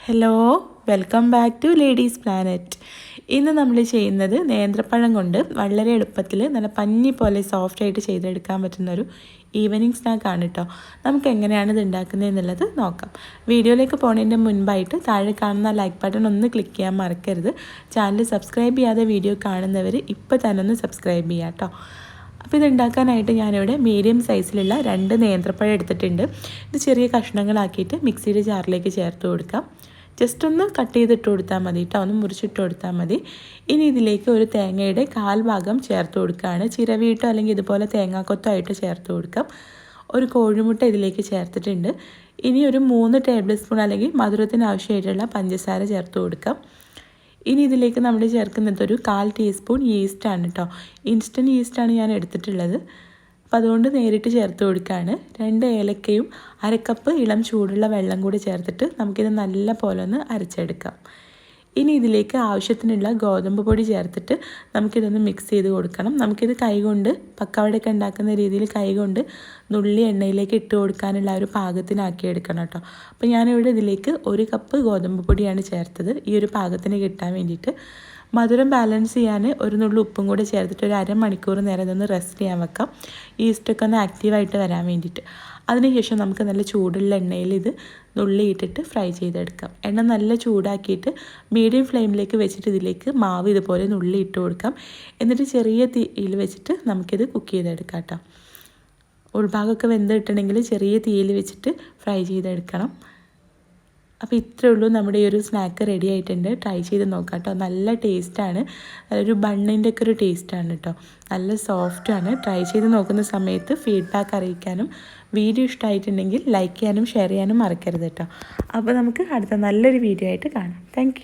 Hello, welcome back to ladies planet. ഇന്ന് നമ്മൾ ചെയ്യുന്നത് നേന്ത്രപ്പഴം കൊണ്ട് വളരെ എളുപ്പത്തിൽ നല്ല പഞ്ഞി പോലെ സോഫ്റ്റായിട്ട് ചെയ്തെടുക്കാൻ പറ്റുന്നൊരു ഈവനിങ് സ്നാക്കാണ് കേട്ടോ. നമുക്ക് എങ്ങനെയാണ് ഇത് ഉണ്ടാക്കുന്നത് എന്നുള്ളത് നോക്കാം. വീഡിയോയിലേക്ക് പോകുന്നതിൻ്റെ മുൻപായിട്ട് താഴെ കാണുന്ന ലൈക്ക് ബട്ടൺ ഒന്ന് ക്ലിക്ക് ചെയ്യാൻ മറക്കരുത്. ചാനൽ സബ്സ്ക്രൈബ് ചെയ്യാതെ വീഡിയോ കാണുന്നവർ ഇപ്പോൾ തന്നെ ഒന്ന് സബ്സ്ക്രൈബ് ചെയ്യാം കേട്ടോ. അപ്പോൾ ഇതുണ്ടാക്കാനായിട്ട് ഞാനിവിടെ മീഡിയം സൈസിലുള്ള 2 നേന്ത്രപ്പഴം എടുത്തിട്ടുണ്ട്. ഇത് ചെറിയ കഷ്ണങ്ങളാക്കിയിട്ട് മിക്സിയുടെ ജാറിലേക്ക് ചേർത്ത് കൊടുക്കാം. ജസ്റ്റ് ഒന്ന് കട്ട് ചെയ്തിട്ട് കൊടുത്താൽ മതി കേട്ടോ, ഒന്ന് മുറിച്ചിട്ട് കൊടുത്താൽ മതി. ഇനി ഇതിലേക്ക് ഒരു തേങ്ങയുടെ 1/4 ഭാഗം ചേർത്ത് കൊടുക്കുകയാണ്. ചിരവിയിട്ടോ അല്ലെങ്കിൽ ഇതുപോലെ തേങ്ങാക്കൊത്തോ ആയിട്ട് ചേർത്ത് കൊടുക്കാം. ഒരു കോഴിമുട്ട ഇതിലേക്ക് ചേർത്തിട്ടുണ്ട്. ഇനി ഒരു 3 ടേബിൾ സ്പൂൺ അല്ലെങ്കിൽ മധുരത്തിന് ആവശ്യമായിട്ടുള്ള പഞ്ചസാര ചേർത്ത് കൊടുക്കാം. ഇനി ഇതിലേക്ക് നമ്മൾ ചേർക്കുന്നത് ഒരു 1/4 ടീസ്പൂൺ ഈസ്റ്റാണ് കേട്ടോ. ഇൻസ്റ്റൻറ്റ് ഈസ്റ്റാണ് ഞാൻ എടുത്തിട്ടുള്ളത്. അപ്പോൾ അതുകൊണ്ട് നേരിട്ട് ചേർത്ത് കൊടുക്കുകയാണ്. 2 ഏലക്കയും 1/2 കപ്പ് ഇളം ചൂടുള്ള വെള്ളം കൂടി ചേർത്തിട്ട് നമുക്കിത് നല്ല പോലെ ഒന്ന് അരച്ചെടുക്കാം. ഇനി ഇതിലേക്ക് ആവശ്യത്തിനുള്ള ഗോതമ്പ് പൊടി ചേർത്തിട്ട് നമുക്കിതൊന്ന് മിക്സ് ചെയ്ത് കൊടുക്കണം. നമുക്കിത് കൈകൊണ്ട് പക്കവടയൊക്കെ ഉണ്ടാക്കുന്ന രീതിയിൽ കൈകൊണ്ട് നുള്ളി എണ്ണയിലേക്ക് ഇട്ട് കൊടുക്കാനുള്ള ഒരു പാകത്തിനാക്കി എടുക്കണം കേട്ടോ. അപ്പോൾ ഞാനിവിടെ ഇതിലേക്ക് 1 കപ്പ് ഗോതമ്പ് പൊടിയാണ് ചേർത്തത്, ഈ ഒരു പാകത്തിന് കിട്ടാൻ വേണ്ടിയിട്ട്. മധുരം ബാലൻസ് ചെയ്യാൻ ഒരു നുള്ളി ഉപ്പും കൂടെ ചേർത്തിട്ട് ഒരു അരമണിക്കൂർ നേരം ഇതൊന്ന് റെസ്റ്റ് ചെയ്യാൻ വെക്കാം, ഈസ്റ്റൊക്കെ ഒന്ന് ആക്റ്റീവായിട്ട് വരാൻ വേണ്ടിയിട്ട്. അതിനുശേഷം നമുക്ക് നല്ല ചൂടുള്ള എണ്ണയിൽ ഇത് നുള്ളിയിട്ടിട്ട് ഫ്രൈ ചെയ്തെടുക്കാം. എണ്ണ നല്ല ചൂടാക്കിയിട്ട് മീഡിയം ഫ്ലെയിമിലേക്ക് വെച്ചിട്ട് ഇതിലേക്ക് മാവ് ഇതുപോലെ നുള്ളി ഇട്ട് കൊടുക്കാം. എന്നിട്ട് ചെറിയ തീയിൽ വെച്ചിട്ട് നമുക്കിത് കുക്ക് ചെയ്തെടുക്കാം കേട്ടോ. ഉൾഭാഗമൊക്കെ വെന്തിട്ടുണ്ടെങ്കിൽ ചെറിയ തീയിൽ വെച്ചിട്ട് ഫ്രൈ ചെയ്തെടുക്കണം. അപ്പോൾ ഇത്രയേ ഉള്ളൂ, നമ്മുടെ ഈ ഒരു സ്നാക്ക് റെഡി ആയിട്ടുണ്ട്. ട്രൈ ചെയ്ത് നോക്കാം കേട്ടോ. നല്ല ടേസ്റ്റാണ്, ഒരു ബണ്ണിൻ്റെ ഒക്കെ ഒരു ടേസ്റ്റാണ് കേട്ടോ. നല്ല സോഫ്റ്റാണ്. ട്രൈ ചെയ്ത് നോക്കുന്ന സമയത്ത് ഫീഡ്ബാക്ക് അറിയിക്കാനും വീഡിയോ ഇഷ്ടമായിട്ടുണ്ടെങ്കിൽ ലൈക്ക് ചെയ്യാനും ഷെയർ ചെയ്യാനും മറക്കരുത് കേട്ടോ. അപ്പോൾ നമുക്ക് അടുത്ത നല്ലൊരു വീഡിയോ ആയിട്ട് കാണാം. താങ്ക്